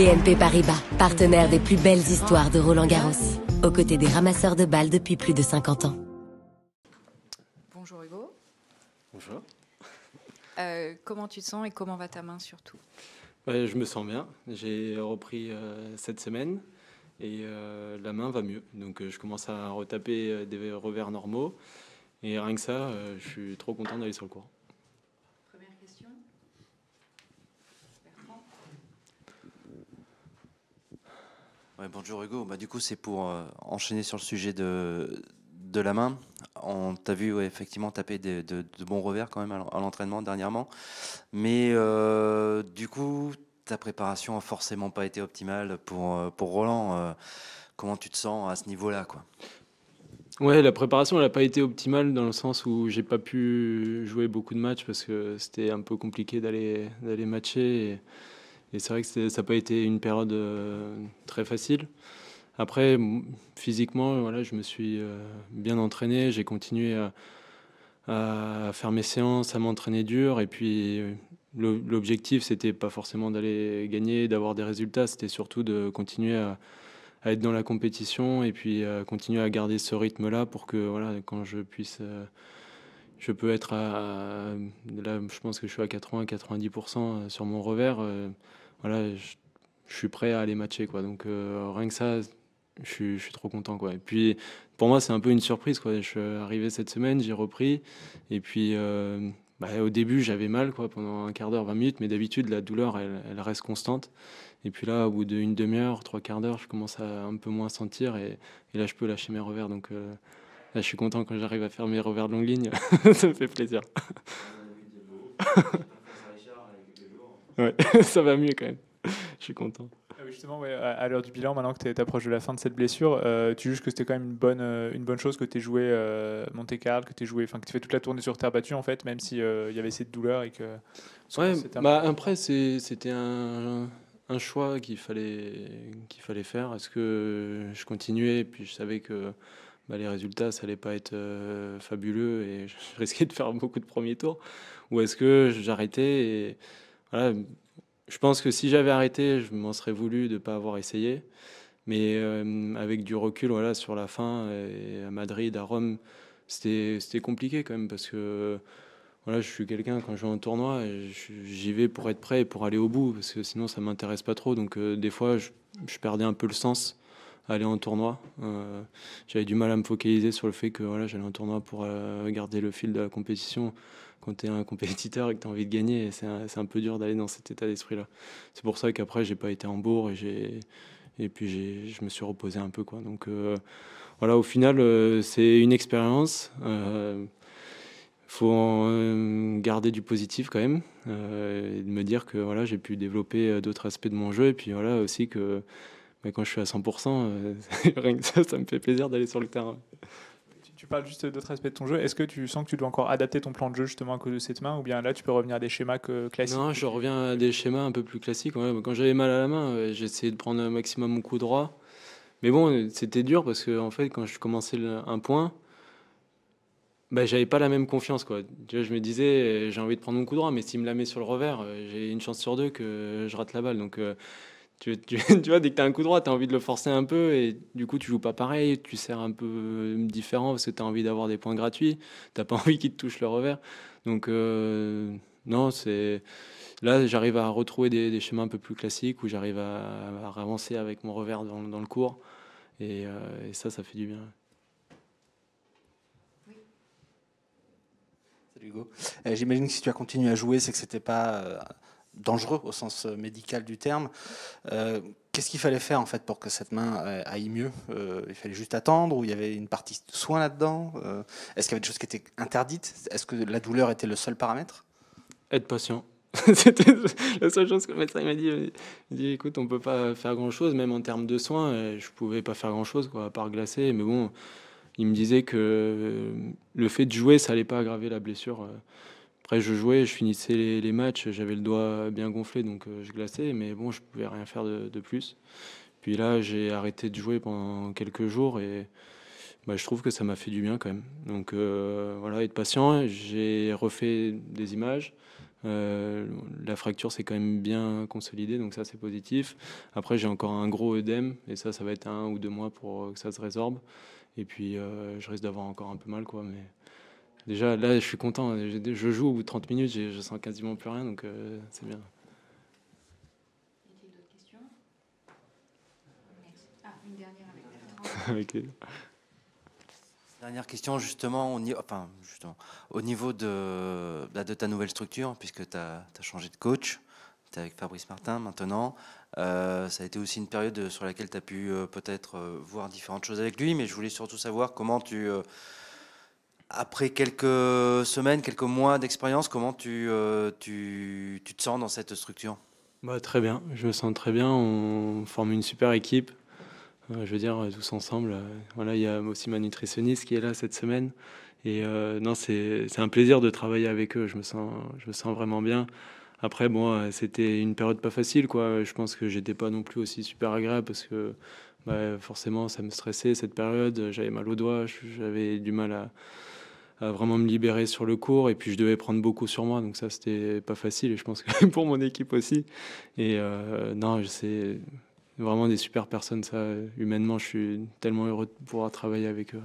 BNP Paribas, partenaire des plus belles histoires de Roland-Garros, aux côtés des ramasseurs de balles depuis plus de 50 ans. Bonjour Hugo. Bonjour. Comment tu te sens et comment va ta main surtout? Je me sens bien. J'ai repris cette semaine et la main va mieux. Donc je commence à retaper des revers normaux. Et rien que ça, je suis trop content d'aller sur le court. Première question. Bertrand. Ouais, bonjour Hugo. Du coup, c'est pour enchaîner sur le sujet de la main. On t'a vu effectivement taper de bons revers quand même à l'entraînement dernièrement. Mais du coup, ta préparation a forcément pas été optimale pour Roland. Comment tu te sens à ce niveau-là, quoi? Ouais, la préparation, elle n'a pas été optimale dans le sens où j'ai pas pu jouer beaucoup de matchs parce que c'était un peu compliqué d'aller matcher. Et c'est vrai que ça n'a pas été une période très facile. Après, physiquement, voilà, je me suis bien entraîné. J'ai continué à faire mes séances, à m'entraîner dur. Et puis, l'objectif, c'était pas forcément d'aller gagner, d'avoir des résultats. C'était surtout de continuer à être dans la compétition et puis continuer à garder ce rythme-là pour que, voilà, quand je puisse, je peux être là, je pense que je suis à 80-90% sur mon revers. Voilà, je suis prêt à aller matcher, quoi. Donc rien que ça, je suis trop content, quoi. Et puis pour moi, c'est un peu une surprise, quoi. Je suis arrivé cette semaine, j'ai repris. Et puis au début, j'avais mal, quoi, pendant un quart d'heure, 20 minutes, mais d'habitude, la douleur, elle reste constante. Et puis là, au bout d'une demi-heure, trois quarts d'heure, je commence à un peu moins sentir et là, je peux lâcher mes revers. Donc là, je suis content quand j'arrive à faire mes revers de longue ligne. Ça me fait plaisir. Ouais, ça va mieux quand même. Je suis content. Ah oui, justement, ouais, à l'heure du bilan, maintenant que tu approches de la fin de cette blessure, tu juges que c'était quand même une bonne chose que tu aies joué Monte-Carlo, que tu aies fait toute la tournée sur terre battue, en fait, même s'il y avait cette douleur et que. Ouais, après, c'était un choix qu'il fallait faire. Est-ce que je continuais, puis je savais que les résultats, ça allait pas être fabuleux et je risquais de faire beaucoup de premiers tours, ou est-ce que j'arrêtais et voilà. Je pense que si j'avais arrêté, je m'en serais voulu de ne pas avoir essayé. Mais avec du recul, voilà, sur la fin, et à Madrid, à Rome, c'était compliqué quand même parce que voilà, je suis quelqu'un, quand je joue en tournoi, j'y vais pour être prêt et pour aller au bout parce que sinon ça m'intéresse pas trop. Donc des fois, je perdais un peu le sens à aller en tournoi. J'avais du mal à me focaliser sur le fait que voilà, j'allais en tournoi pour garder le fil de la compétition. Quand tu es un compétiteur et que tu as envie de gagner, c'est un peu dur d'aller dans cet état d'esprit-là. C'est pour ça qu'après, j'ai pas été en bourre et puis je me suis reposé un peu, quoi. Donc voilà, au final, c'est une expérience. Faut garder du positif quand même et de me dire que voilà, j'ai pu développer d'autres aspects de mon jeu et puis voilà aussi que quand je suis à 100%, rien que ça me fait plaisir d'aller sur le terrain. Tu parles juste d'autres aspects de ton jeu. Est-ce que tu sens que tu dois encore adapter ton plan de jeu justement à cause de cette main, ou bien là tu peux revenir à des schémas classiques? Non, je reviens à des schémas un peu plus classiques. Ouais. Quand j'avais mal à la main, j'ai essayé de prendre un maximum mon coup droit. Mais bon, c'était dur parce que en fait, quand je commençais un point, j'avais pas la même confiance, quoi. Tu vois, je me disais, j'ai envie de prendre mon coup droit, mais s'il me la met sur le revers, j'ai une chance sur deux que je rate la balle. Donc tu vois, dès que tu as un coup droit, tu as envie de le forcer un peu et du coup, tu joues pas pareil, tu sers un peu différent parce que tu as envie d'avoir des points gratuits, tu pas envie qu'il te touche le revers. Donc, non, là, j'arrive à retrouver des schémas un peu plus classiques où j'arrive à avancer avec mon revers dans le court et ça fait du bien. Salut Hugo. J'imagine que si tu as continué à jouer, c'est que c'était pas dangereux au sens médical du terme. Qu'est-ce qu'il fallait faire en fait pour que cette main aille mieux? Il fallait juste attendre, ou il y avait une partie de soin là-dedans? Est-ce qu'il y avait des choses qui étaient interdites? Est-ce que la douleur était le seul paramètre? Être patient. C'était la seule chose que le médecin m'a dit. Il m'a dit, écoute, on peut pas faire grand-chose, même en termes de soins. Je pouvais pas faire grand-chose, quoi, à part glacer. Mais bon, il me disait que le fait de jouer, ça allait pas aggraver la blessure. Après, je jouais, je finissais les matchs, j'avais le doigt bien gonflé, donc je glaçais, mais bon, je pouvais rien faire de plus. Puis là, j'ai arrêté de jouer pendant quelques jours et je trouve que ça m'a fait du bien quand même. Donc voilà, être patient. J'ai refait des images La fracture s'est quand même bien consolidée, donc ça c'est positif. Après j'ai encore un gros œdème et ça va être 1 ou 2 mois pour que ça se résorbe. Et puis je risque d'avoir encore un peu mal quoi. Mais déjà là je suis content. Je joue au bout de 30 minutes, je sens quasiment plus rien, donc c'est bien. Y a-t-il d'autres questions? Ah, une dernière avec Ok. Dernière question, justement, au niveau de ta nouvelle structure, puisque tu as changé de coach, tu es avec Fabrice Martin maintenant. Ça a été aussi une période sur laquelle tu as pu peut-être voir différentes choses avec lui, mais je voulais surtout savoir comment après quelques semaines, quelques mois d'expérience, comment tu te sens dans cette structure? Bah, très bien, je me sens très bien. On forme une super équipe. Je veux dire, tous ensemble. Voilà, il y a aussi ma nutritionniste qui est là cette semaine. Et non, c'est un plaisir de travailler avec eux. Je me sens vraiment bien. Après, bon, c'était une période pas facile, quoi. Je pense que j'étais pas non plus aussi super agréable parce que bah, forcément, ça me stressait cette période. J'avais mal aux doigts, j'avais du mal à vraiment me libérer sur le court. Et puis, je devais prendre beaucoup sur moi. Donc ça, c'était pas facile. Et je pense que pour mon équipe aussi. Et non, c'est vraiment des super personnes. Ça, humainement, je suis tellement heureux de pouvoir travailler avec eux.